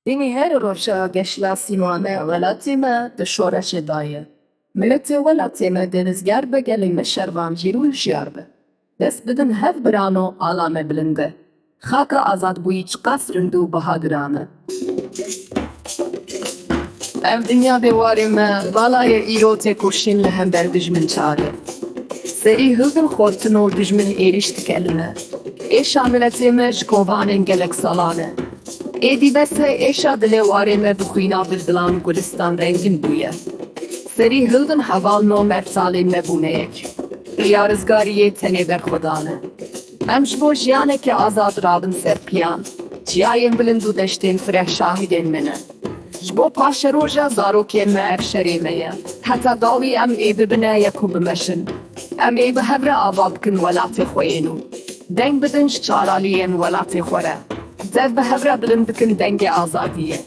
Binihêre roja geşla asîmanê welatê me di şoreşê daye. Miletê welatê me di rizgar be gelê me şervan jîr û hişyar be. Dest bidin hev birano ala me bilind e. Xaka azadbûyî çiqas rind û bihagiran e. Ev dinya de warê me valayê îro têkoşîn li hember dijmin çare. Serî hildin xortino dijmin êrîş dikeline. Êşa miletê me ji kovanên gelek salan e. Êdî bese êşa dilê warê me bi xwîna bildilan gulistan rengîn bûye. Serî hildin hevalno mersalê me bûneyek. Ya rizgariyê tenê berxwedan e. Em ji bo jiyanekê azad rabin ser piyan. Çiyayên bilind û deştên fireh şahîdên min e. Ji bo paşê roja zarokên me ev şerê me ye. Heta dawî em ê bibine yek û bimeşin. Em ê bi hev re ava bikin welatê xwe ên û deng bidin ji çaraliyên welatê xwe re. Dev bi hev re bilind bikin dengê azadî ye.